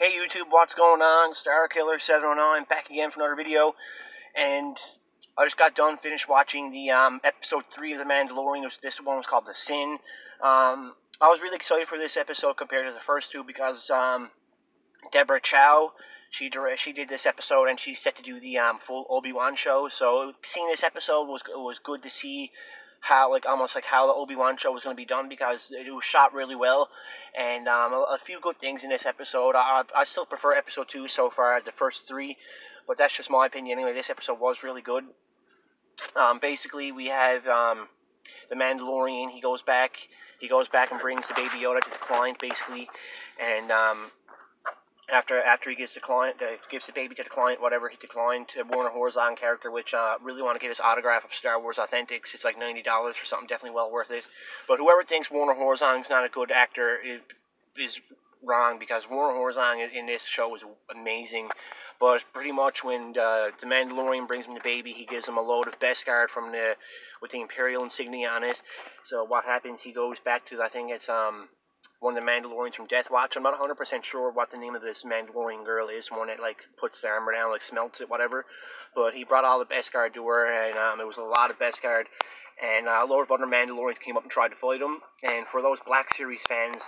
Hey YouTube, what's going on? StarKiller709 back again for another video, and I just got done finished watching the episode 3 of The Mandalorian. This one was called The Sin. I was really excited for this episode compared to the first two because Deborah Chow, she did this episode and she's set to do the full Obi-Wan show. So seeing this episode was good to see how almost like how the Obi-Wan show was going to be done, because it was shot really well, and a few good things in this episode. I still prefer episode 2 so far, the first 3, but that's just my opinion anyway. This episode was really good. Basically we have the Mandalorian. He goes back and brings the baby Yoda to the client, basically, and after he gives the baby to the client, whatever, he declined to Warner Horizon character, which really want to get his autograph of Star Wars Authentics. It's like $90 for something, definitely well worth it. But whoever thinks Warner Horizon's not a good actor is wrong, because Warner Horizon in this show was amazing. But pretty much when the Mandalorian brings him the baby, he gives him a load of Beskar with the Imperial insignia on it. So what happens? He goes back to, I think it's one of the Mandalorians from Death Watch. I'm not 100% sure what the name of this Mandalorian girl is, one that puts the armor down, smelts it, whatever. But he brought all the Beskar to her, and it was a lot of Beskar. And a lot of other Mandalorians came up and tried to fight him. And for those Black Series fans,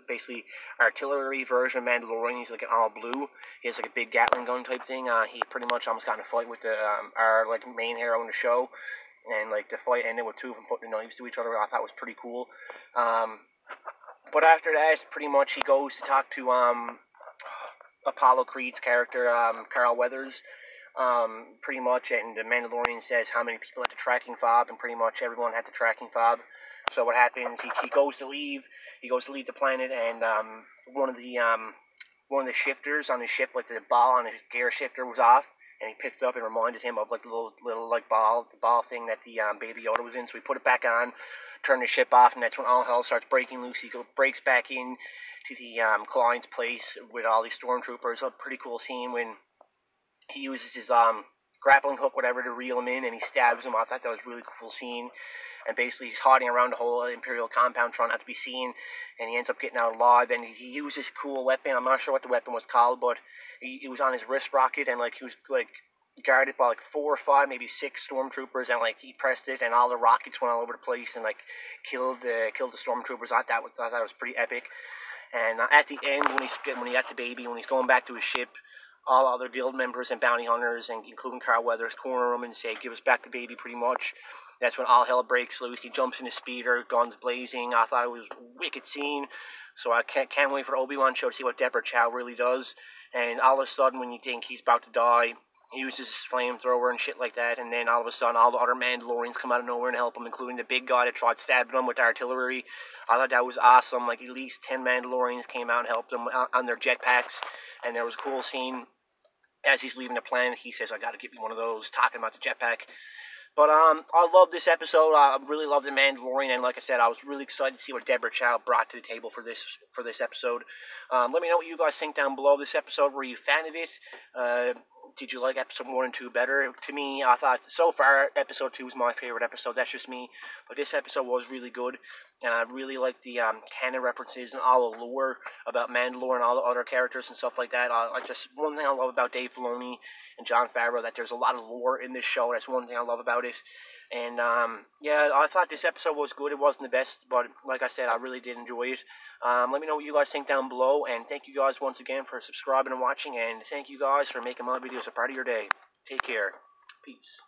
basically artillery version of Mandalorian, he's in all blue. He has a big Gatling gun type thing. He pretty much almost got in a fight with our main hero in the show, and the fight ended with two of them putting knives to each other. I thought was pretty cool. But after that, pretty much he goes to talk to Apollo Creed's character, Carl Weathers, pretty much, and the Mandalorian says how many people had the tracking fob, and pretty much everyone had the tracking fob. So what happens? He goes to leave. He goes to leave the planet, and one of the shifters on his ship, the ball on his gear shifter, was off. And he picked it up and reminded him of the little ball thing that the baby Yoda was in. So he put it back on, turned the ship off, and that's when all hell starts breaking loose. He breaks back in to the client's place with all these stormtroopers. A pretty cool scene when he uses his grappling hook, whatever, to reel him in, and he stabs him. I thought that was a really cool scene. And basically he's hiding around the whole Imperial compound trying not to be seen, and he ends up getting out alive. And he used this cool weapon. I'm not sure what the weapon was called, but it was on his wrist rocket, and he was guarded by 4 or 5, maybe 6 stormtroopers, and he pressed it, and all the rockets went all over the place and killed the stormtroopers. I thought that was pretty epic. And at the end, when he got the baby, when he's going back to his ship, all other guild members and bounty hunters, and including Carl Weathers, corner him and say, "Give us back the baby," pretty much. That's when all hell breaks loose. He jumps in his speeder, guns blazing. I thought it was a wicked scene. So I can't wait for the Obi-Wan show to see what Deborah Chow really does. And all of a sudden, when you think he's about to die, he uses his flamethrower and shit like that, and then all of a sudden, all the other Mandalorians come out of nowhere and help him, including the big guy that tried stabbing him with artillery. I thought that was awesome. At least 10 Mandalorians came out and helped him on their jetpacks, and there was a cool scene. As he's leaving the planet, he says, "I gotta give you one of those," talking about the jetpack. But I love this episode. I really love The Mandalorian, and like I said, I was really excited to see what Deborah Chow brought to the table for this episode. Let me know what you guys think down below this episode. Were you a fan of it? Did you like episode 1 and 2 better? To me, I thought so far episode 2 was my favorite episode. That's just me. But this episode was really good, and I really like the canon references and all the lore about Mandalore and all the other characters and stuff like that. One thing I love about Dave Filoni and Jon Favreau, that there's a lot of lore in this show. That's one thing I love about it. And yeah, I thought this episode was good. It wasn't the best, but like I said, I really did enjoy it. Let me know what you guys think down below, and thank you guys once again for subscribing and watching, and thank you guys for making my videos a part of your day. Take care. Peace.